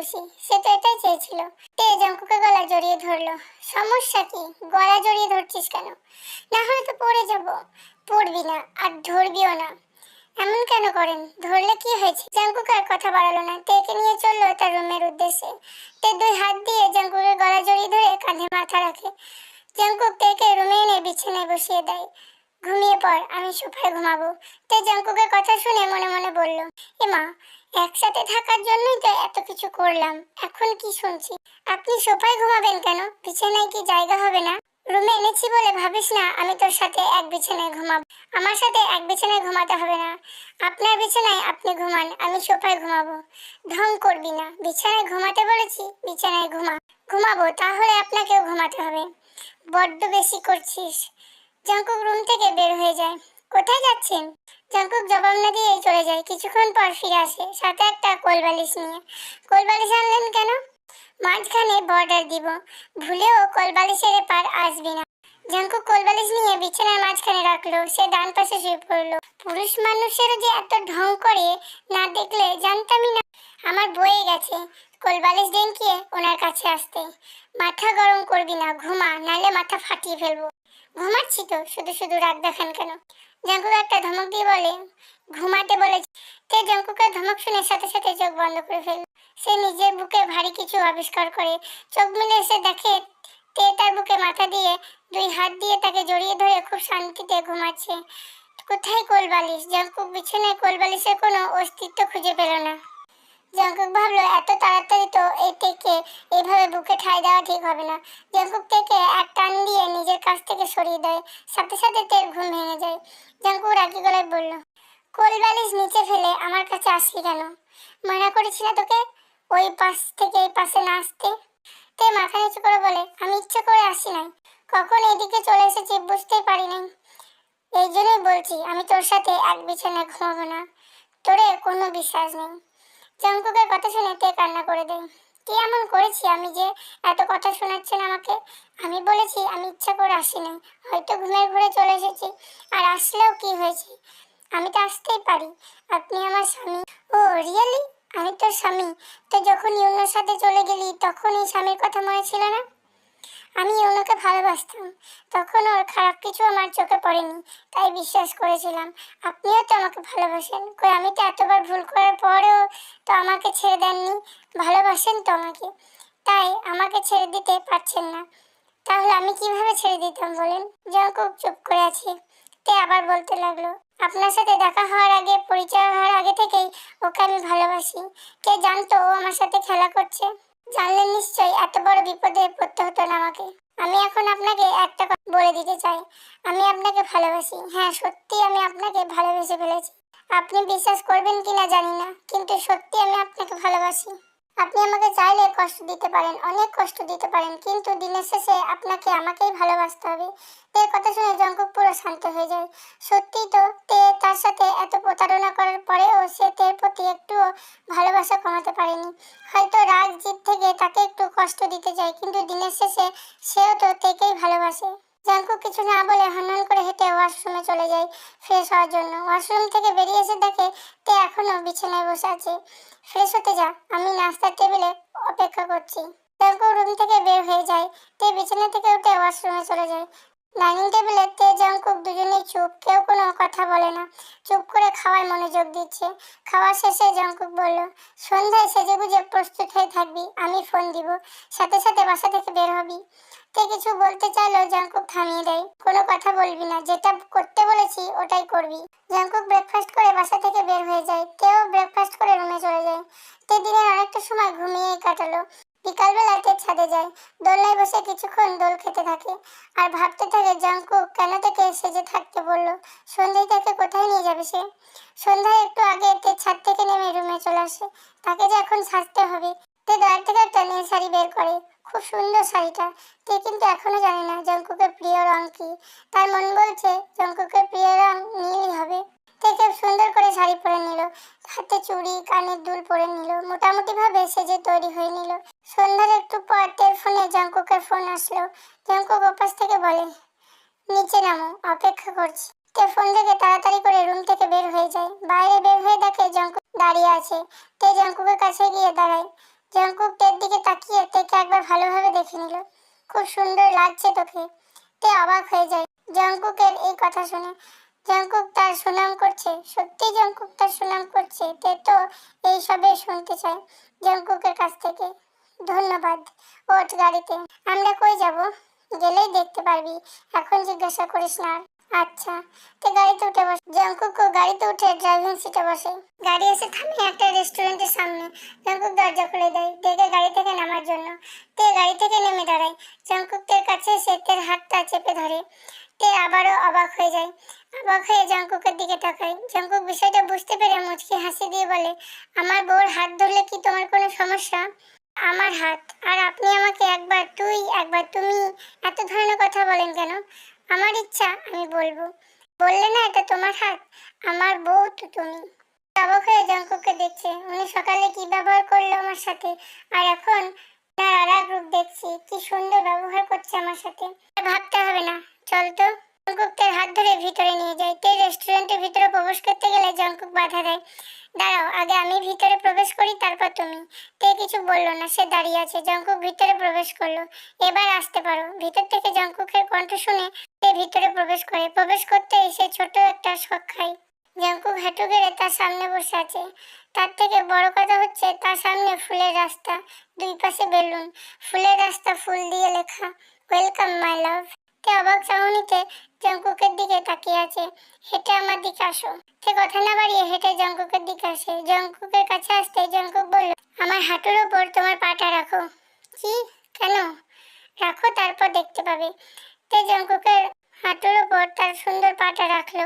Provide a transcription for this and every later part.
খুশি, সে তো এটাই চেয়েছিল। তে জাঙ্কুকের গলা জড়িয়ে ধরলো। সমস্যা কি? গলা জড়িয়ে ধরছিস কেন? না হলে তো পড়ে যাব। পড়বি না, আর ধরবিও না। এমন কেন করেন? ধরলে কি হয়েছে? জাঙ্কুক আর কথা বাড়ালো না, তেকে নিয়ে চললো তার রুমের উদ্দেশ্যে। তে দুই হাত দিয়ে জাঙ্কুকের গলা জড়িয়ে ধরে কাঁধে মাথা রাখে। জাঙ্কুক তেকে রুমে এনে বিছানায় বসিয়ে দেয়। ঘুমিয়ে পড়, আমি সোফায় ঘুমাবো। তে জাঙ্কুকের কথা শুনে মনে মনে বলল, এমা, একসাথে থাকার জন্যই তো এত কিছু করলাম, এখন কি শুনছি? আপনি সোফায় ঘুমাবেন কেন? বিছানায় কি জায়গা হবে না? রুমে এনেছি বলে ভাবিস না আমি তোর সাথে এক বিছানায় ঘুমাবো। আমার সাথে এক বিছানায় ঘুমাতে হবে না। আপনার বিছানায় আপনি ঘুমান, আমি সোফায় ঘুমাবো। ঢং করবি না, বিছানায় ঘুমাতে বলেছি, বিছানায় ঘুমাবো, তাহলে আপনাকেও ঘুমাতে হবে। বড্ড বেশি করছিস। জাঙ্কুক রুম থেকে বের হয়ে যায়। কোথায় যাচ্ছেন? জাঙ্কুক জবাব না দিয়ে চলে যায়। কিছুক্ষণ পর ফিরে আসে সাথে একটা কোলবালিশ নিয়ে। কোলবালিশ আনলেন কেন? মাঝখানে বর্ডার দিব, ভুলেও কোলবালিশের এপার আসবি না। জাঙ্কুক কোলবালিশ নিয়ে বিছানার মাঝখানে রাখলো। সে ডান পাশে শুয়ে পড়লো। পুরুষ মানুষেরও যে এত ঢং করে, না দেখলে জানতামই না। আমার বয়ে গেছে কোলবালিশ ডেঙ্কিয়ে ওনার কাছে আসতে। মাথা গরম করবি না, ঘুমা, নালে মাথা ফাটিয়ে ফেলবো। ঘুমাচ্ছি তো, শুধু শুধু রাগ দেখান কেন? জাঙ্কুক একটা ধমক দিয়ে বলে, ঘুমাতে বলেছি। তে জাঙ্কুকের ধমক শুনে সাথে সাথে চোখ বন্ধ করে ফেলল। সে নিজের বুকে ভারী কিছু আবিষ্কার করে। চোখ মিলে সে দেখে তে তার বুকে মাথা দিয়ে দুই হাত দিয়ে তাকে জড়িয়ে ধরে খুব শান্তিতে ঘুমাচ্ছে। কোথায় কোলবালিশ? জাঙ্কুক বিছানায় কোলবালিশের কোনো অস্তিত্ব খুঁজে পেল না। জাঙ্কুক ভাবলো এত তাড়াতাড়ি তো এই তেকে এইভাবে বুকে ঠাঁই দেওয়া ঠিক হবে না। জাঙ্কুক তেকে এক টান দিয়ে নিজের কাছ থেকে সরিয়ে দেয়। সাথে সাথে তের ঘুম ভেঙে যায়। জাঙ্কুক রাগী গলায় বলল, কোলবালিশ নিচে ফেলে আমার কাছে আসলি কেন? মানা করেছি না তোকে ওই পাশ থেকে এই পাশে না আসতে? তে মাথা নিচু করে বলে, আমি ইচ্ছে করে আসি নাই, কখন এদিকে চলে এসেছি বুঝতেই পারি নাই। এই জন্যই বলছি আমি তোর সাথে এক বিছানায় ঘুমাবো না। তোরে কোনো বিশ্বাস নেই। জাঙ্কুকের কথা শুনে তে কান্না করে দেয়। কি এমন করেছি আমি যে এত কথা শোনাচ্ছেন আমাকে? আমি বলেছি আমি ইচ্ছা করে আসিনি, হয়তো ঘুমের ঘোরে চলে এসেছি। আর আসলেও কি হয়েছে? আমি তো আসতেই পারি, আপনি আমার স্বামী। ও রিয়েলি? আমি তোর স্বামী? তো যখন ইউনোর সাথে চলে গেলি তখন এই স্বামীর কথা মনে ছিল না? আমি ইউনোকে ভালোবাসতাম, তখন ওর খারাপ কিছু আমার চোখে পড়েনি, তাই বিশ্বাস করেছিলাম। আপনিও তো আমাকে ভালোবাসেন, কই আমি তো এতবার ভুল করার পরেও তো আমাকে ছেড়ে দেননি। ভালোবাসেন তো আমাকে, তাই আমাকে ছেড়ে দিতে পারছেন না। তাহলে আমি কিভাবে ছেড়ে দিতাম বলেন? জাঙ্কুক চুপ করে আছে। তে আবার বলতে লাগলো, আপনার সাথে দেখা হওয়ার আগে, পরিচয় হওয়ার আগে থেকেই ওকে আমি ভালোবাসি। কে জানতো ও আমার সাথে খেলা করছে? জানলে নিশ্চয়ই এত বড় বিপদে পড়তে হতো না আমাকে। আমি এখন আপনাকে একটা কথা বলে দিতে চাই, আমি আপনাকে ভালোবাসি। হ্যাঁ, সত্যি আমি আপনাকে ভালোবেসে ফেলেছি। আপনি বিশ্বাস করবেন কিনা জানি না, কিন্তু সত্যি আমি আপনাকে ভালোবাসি। আপনি আমাকে চাইলে কষ্ট দিতে পারেন, অনেক কষ্ট দিতে পারেন, কিন্তু দিনের শেষে আপনাকে আমাকেই ভালোবাসতে হবে। তের কথা শুনে জঙ্কুক পুরো শান্ত হয়ে যায়। সত্যিই তো, তে তার সাথে এত প্রতারণা করার পরেও সে তের প্রতি একটুও ভালোবাসা কমাতে পারেনি। হয়তো রাগ জিদ থেকে তাকে একটু কষ্ট দিতে চায়, কিন্তু দিনের শেষে সেও তো তেকেই ভালোবাসে। জাঙ্কুক কিছু না বলে হনহন করে হেঁটে ওয়াশরুমে চলে যায় ফ্রেশ হওয়ার জন্য। ওয়াশরুম থেকে বেরিয়ে এসে দেখে তে এখনো বিছানায় বসে আছে। ফ্রেশ হতে যা, আমি নাস্তার টেবিলে অপেক্ষা করছি। জাঙ্কুক রুম থেকে বের হয়ে যায়। তে বিছানা থেকে উঠে ওয়াশরুমে চলে যায়। ডাইনিং টেবিলে তে জাঙ্কুক দুজনেই চুপ, কেউ কোনো কথা বলে না, চুপ করে খাওয়ায় মনোযোগ দিচ্ছে। খাওয়া শেষে জাঙ্কুক বলল, সন্ধ্যায় সেজেগুজে প্রস্তুত হয়ে থাকবি, আমি ফোন দিব, সাথে সাথে বাসা থেকে বের হবি। তে কিছু বলতে চাইলেও জাঙ্কুক থামিয়ে দেয়। কোনো কথা বলবি না, যেটা করতে বলেছি ওটাই করবি। জাঙ্কুক ব্রেকফাস্ট করে বাসা থেকে বের হয়ে যায়। তেও ব্রেকফাস্ট করে রুমে চলে যায়। তে দিনের অনেকটা সময় ঘুমিয়েই কাটালো। বিকালবেলা তে ছাদে যায়। দোলনায় বসে কিছুক্ষণ দোল খেতে থাকে আর ভাবতে থাকে জাঙ্কুক কেন তাকে সেজে থাকতে বললো। সন্ধ্যায় তাকে কোথায় নিয়ে যাবে সে? সন্ধ্যায় একটু আগে তে ছাদ থেকে নেমে রুমে চলে আসে। তাকে যে এখন সাজতে হবে। তে ড্রয়ার থেকে একটা নীল শাড়ি বের করে। খুব সুন্দর শাড়িটা। তে কিন্তু এখনো জানে না জঙ্কুকের প্রিয় রং কি। তার মন বলছে জঙ্কুকের প্রিয় রং নীলই হবে। তে খুব সুন্দর করে শাড়ি পরে নিল, হাতে চুড়ি, কানের দুল পরে নিল, মোটামুটি ভাবে সেজে তৈরি হয়ে নিল। সন্ধ্যার একটু পর তের ফোনে জঙ্কুকের ফোন আসলো। জঙ্কুক ওপাশ থেকে বলে, নিচে নামো, অপেক্ষা করছি। তে ফোন রেখে তাড়াতাড়ি করে রুম থেকে বের হয়ে যায়। বাইরে বের হয়ে দেখে জঙ্কুক দাঁড়িয়ে আছে। তে জঙ্কুকের কাছে গিয়ে দাঁড়ায়। জঙ্কুক তের দিকে তাকিয়ে তেকে একবার ভালোভাবে দেখে নিল। খুব সুন্দর লাগছে তোকে। তে অবাক হয়ে যায় জঙ্কুকের এই কথা শুনে। জঙ্কুক তার সুনাম করছে, সত্যি জঙ্কুক তার সুনাম করছে। তে তো এইসবে শুনতে চায় জঙ্কুকের কাছ থেকে। ধন্যবাদ। ওঠ গাড়িতে। আমরা কই যাব? গেলেই দেখতে পারবি, এখন জিজ্ঞাসা করিস না আর। আচ্ছা। তে গাড়িতে উঠে বসে। জঙ্কুকও গাড়িতে উঠে ড্রাইভিং সিটে বসে। গাড়ি এসে থামে একটা রেস্টুরেন্টের সামনে। জঙ্কুক দরজা খুলে দেয় তেকে গাড়ি থেকে নামার জন্য। তে গাড়ি থেকে নেমে দাঁড়ায়। জঙ্কুক তের কাছে এসে তের হাতটা চেপে ধরে। তে আবারও অবাক হয়ে যায়। অবাক হয়ে জঙ্কুকের দিকে তাকায়। জঙ্কুক বিষয়টা বুঝতে পেরে মুচকি হাসি দিয়ে বলে, আমার বউর হাত ধরলে কি তোমার কোনো সমস্যা? আমার হাত, আর আপনি আমাকে একবার তুই একবার তুমি এত ধরনের কথা বলেন কেন? আমার ইচ্ছা আমি বলবো। বললে না এটা তোমার হাত, আমার বউ তো তুমি। অবাক হয়ে জঙ্কুককে দেখছে। উনি সকালে কি ব্যবহার করলো আমার সাথে, আর এখন তার আর এক রূপ দেখছি। কি সুন্দর ব্যবহার করছে আমার সাথে। ভাবতে হবে না, চল তো। জঙ্কুক তার হাত ধরে ভিতরে নিয়ে যায়। তে রেস্টুরেন্টের ভিতরে প্রবেশ করতে গেলে জঙ্কুক বাধা দেয়। দাঁড়াও, আগে আমি ভিতরে প্রবেশ করি তারপর তুমি। তে কিছু বললো না, সে দাঁড়িয়ে আছে। জঙ্কুক ভিতরে প্রবেশ করলো। এবার আসতে পারো। ভিতর থেকে জঙ্কুকের কণ্ঠ শুনে তে ভিতরে প্রবেশ করে। প্রবেশ করতে এসে ছোট একটা শক খায়। জঙ্কুক হাঁটু গেড়ে তার সামনে বসে আছে। তার থেকে বড় কথা হচ্ছে তার সামনে ফুলের রাস্তা, দুই পাশে বেলুন। ফুলের রাস্তা, ফুল দিয়ে লেখা ওয়েলকাম মাই লাভ। তে অবাক চাহনিতে জঙ্কুকের দিকে তাকিয়ে আছে। হেঁটে আমার দিকে আসো। তে কথা না বাড়িয়ে হেঁটে জঙ্কুকের দিকে আসে। জঙ্কুকের কাছে আসতে জঙ্কুক বলল, আমার হাঁটুর ওপর তোমার পাটা রাখো। কি? কেন? রাখো, তারপর দেখতে পাবে। তে জঙ্কুকের হাঁটুর ওপর তার সুন্দর পাটা রাখলো।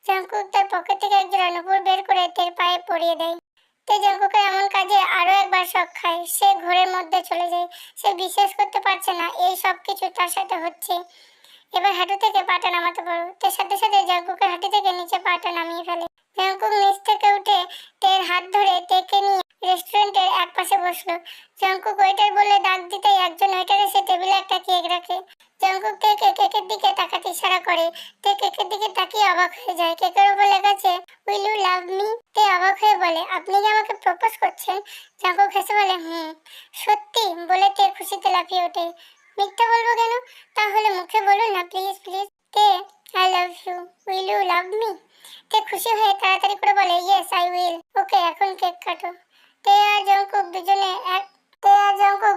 জঙ্কুক তার পকেট থেকে একজোড়া নুপুর বের করে তের পায়ে পরিয়ে দেয়। তে জঙ্কুকের এমন কাজে আরো একবার শক খায়। সে ঘোরের মধ্যে চলে যায়। সে বিশ্বাস করতে পারছে না এই সব কিছু তার সাথে হচ্ছে। এবার হাঁটু থেকে পাটা নামাতে পারো। তার সাথে সাথে জঙ্কুকের হাঁটু থেকে নিচে পাটা নামিয়ে ফেলে। জঙ্কুক নিচ থেকে উঠে তের হাত ধরে তেকে নিয়ে রেস্টুরেন্টের এক পাশে বসলো। জঙ্কুক ওয়েটার বলে ডাক দিতেই একজন ওয়েটার এসে টেবিলে একটা কেক রাখে। জঙ্কুক তেকে কেকের দিকে তাকাতে ইশারা করে। তে কেকের দিকে তাকিয়ে অবাক হয়ে যায়। কেকের উপর লেখা আছে উইল ইউ লাভ মি। তে অবাক হয়ে বলে, আপনি কি আমাকে প্রপোজ করছেন? জঙ্কুক হেসে বলে, সত্যি বলে তে খুশিতে লাফিয়ে ওঠে। মিথ্যা বলবো কেন? তাহলে মুখে বলুন না প্লিজ প্লিজ। তে I love you, will you love me? তে খুশি হয়ে তাড়াতাড়ি করে বলে, ইয়েস আই উইল। ওকে, এখন কেক কাটো। তে আর জঙ্কুক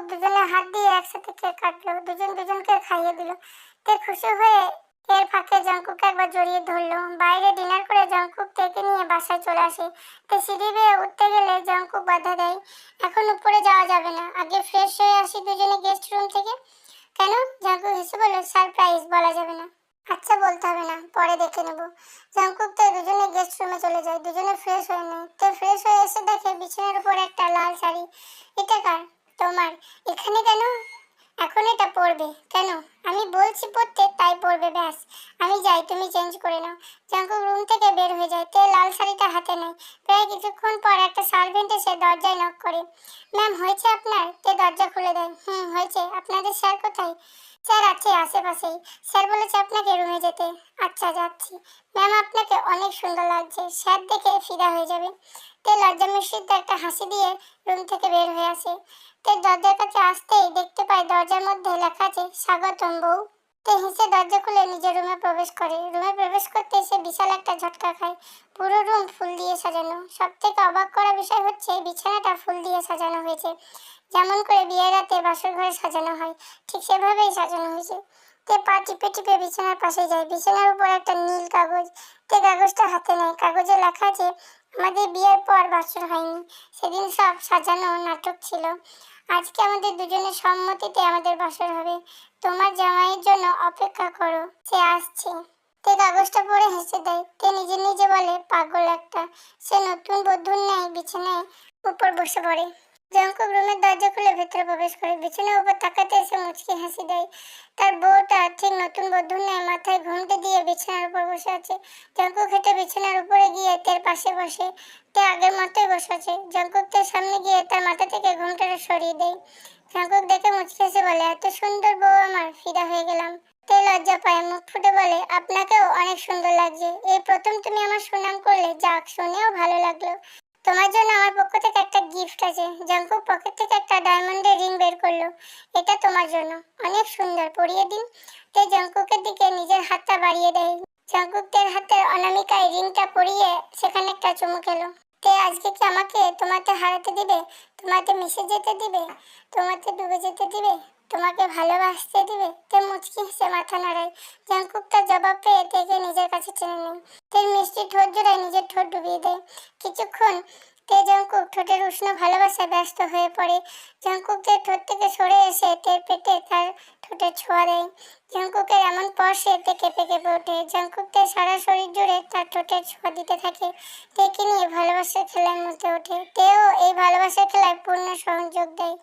দুজনে হাত দিয়ে একসাথে কেক কাটলো। দুজন দুজনকে খাইয়ে দিল। তে খুশি হয়ে এর ফাঁকে জঙ্কুক একবার জড়িয়ে ধরলো। বাইরে ডিনার করে জঙ্কুক তেকে নিয়ে বাসায় চলে আসে। তে সিঁড়ি বেয়ে উঠতে গেলে জঙ্কুক বাধা দেয়। এখন উপরে যাওয়া যাবে না, আগে ফ্রেশ হয়ে আসি দুজনে গেস্ট রুম থেকে। কেন? জঙ্কুক হেসে বলল, সারপ্রাইজ, বলা যাবে না। আচ্ছা, বলতে হবে না, পরে দেখে নেব। জঙ্কুক তো দুজনে গেস্ট রুমে চলে যায়। দুজনে ফ্রেশ হয়ে নেয়। তে ফ্রেশ হয়ে এসে দেখে বিছানার উপর একটা লাল শাড়ি। এটা কার? তোমার। এখানে কেন? এখন এটা পরবে কেন? আমি বলছি পরতে, তাই পরবে, ব্যাস। আমি যাই, তুমি চেঞ্জ করে নাও। জঙ্কুক রুম থেকে বের হয়ে যায়। তে লাল শাড়িটা হাতে নেয়। প্রায় কিছুক্ষণ পর একটা সার্ভেন্ট এসে দরজায় নক করে। ম্যাম, হয়েছে আপনার? তে দরজা খুলে দেয়। হয়েছে। আপনাদের স্যার কোথায়? স্যার আছে আশেপাশেই। স্যার বলেছে আপনাকে রুমে যেতে। আচ্ছা, যাচ্ছি। ম্যাম, আপনাকে অনেক সুন্দর লাগছে। স্যার দেখে ফিদা হয়ে যাবে। তে লজ্জা মিশ্রিত একটা হাসি দিয়ে রুম থেকে বের হয়ে আসে। তে দরজার কাছে আসতেই দেখতে পায় দরজার মধ্যে লেখা আছে স্বাগতম বউ। তে হেসে দরজা খুলে নিজের রুমে প্রবেশ করে। রুমে প্রবেশ করতে সে বিশাল একটা ঝটকা খায়। পুরো রুম ফুল দিয়ে সাজানো। সব থেকে অবাক করা বিষয় হচ্ছে বিছানাটা ফুল দিয়ে সাজানো হয়েছে। যেমন করে বিয়ের রাতে বাসর ঘরে সাজানো হয়, ঠিক সেভাবেই সাজানো হয়েছে। তে পা টিপে টিপে বিছানার পাশে যায়। বিছানার উপর একটা নীল কাগজ। তে কাগজটা হাতে নেয়। কাগজে লেখা আছে আমাদের বিয়ের পর বাসর হয়নি, সেদিন সব সাজানো নাটক ছিল। আজকে আমাদের দুজনের সম্মতিতে আমাদের বাসর হবে। তোমার জামাইয়ের জন্য অপেক্ষা করো, সে আসছে। তে কাগজটা পড়ে হেসে দেয়। তে নিজে নিজে বলে, পাগল একটা। সে নতুন বধূর ন্যায় বিছানায় উপর বসে পড়ে। জঙ্কুক রুমের দরজা খুলে ভেতরে প্রবেশ করে। বিছানার উপর তাকাতে এসে মুচকি হাসি দেয়। তার বউটা ঠিক নতুন বধূর ন্যায় মাথায় ঘুমটে দিয়ে বিছানার উপর বসে আছে। জঙ্কুক হেঁটে বিছানার উপরে গিয়ে তের পাশে বসে। তে আগের মতোই বসে আছে। জঙ্কুক তের সামনে গিয়ে তার মাথা থেকে ঘুমটাটা সরিয়ে দেয়। জঙ্কুক দেখে মুচকি হেসে বলে, এত সুন্দর বউ আমার, ফিদা হয়ে গেলাম। তে লজ্জা পায়, মুখ ফুটে বলে, আপনাকেও অনেক সুন্দর লাগছে। এই প্রথম তুমি আমার সুনাম করলে, যাক, শুনেও ভালো লাগলো। তোমার জন্য আমার পক্ষ থেকে একটা গিফট আছে। জাঙ্কুক পকেট থেকে একটা ডায়মন্ডের রিং বের করলো। এটা তোমার জন্য, অনেক সুন্দর, পরিয়ে দিন। তে জাঙ্কুকের দিকে নিজের হাতটা বাড়িয়ে দেয়। জাঙ্কুকের হাতের অনামিকায় রিংটা পরিয়ে সেখানে একটা চুমু খেলো। তে আজকে কি আমাকে তোমাতে হারাতে দিবে? তোমাতে মিশে যেতে দিবে? তোমাতে ডুবে যেতে দিবে? তোমাকে ভালোবাসতে দিবে? তে মুচকি হেসে মাথা নাড়ায়। জাঙ্কুক তার জবাব পেয়ে তেকে নিজের কাছে টেনে নেয়। তের মিষ্টি ঠোঁট জোড়ায় নিজের ঠোঁট ডুবিয়ে দেয়। কিছুক্ষণ তে জাঙ্কুক ঠোঁটের উষ্ণ ভালোবাসায় ব্যস্ত হয়ে পড়ে। জাঙ্কুকের ঠোঁট থেকে সরে এসে তের পেটে তার ঠোঁটের ছোঁয়া দেয়। জাঙ্কুকের এমন স্পর্শে তে কেঁপে কেঁপে ওঠে। জাঙ্কুকের সারা শরীর জুড়ে তার ঠোঁটের ছোঁয়া দিতে থাকে। তেকে নিয়ে ভালোবাসার খেলার মধ্যে ওঠে। তেও এই ভালোবাসার খেলায় পূর্ণ সহযোগ দেয়।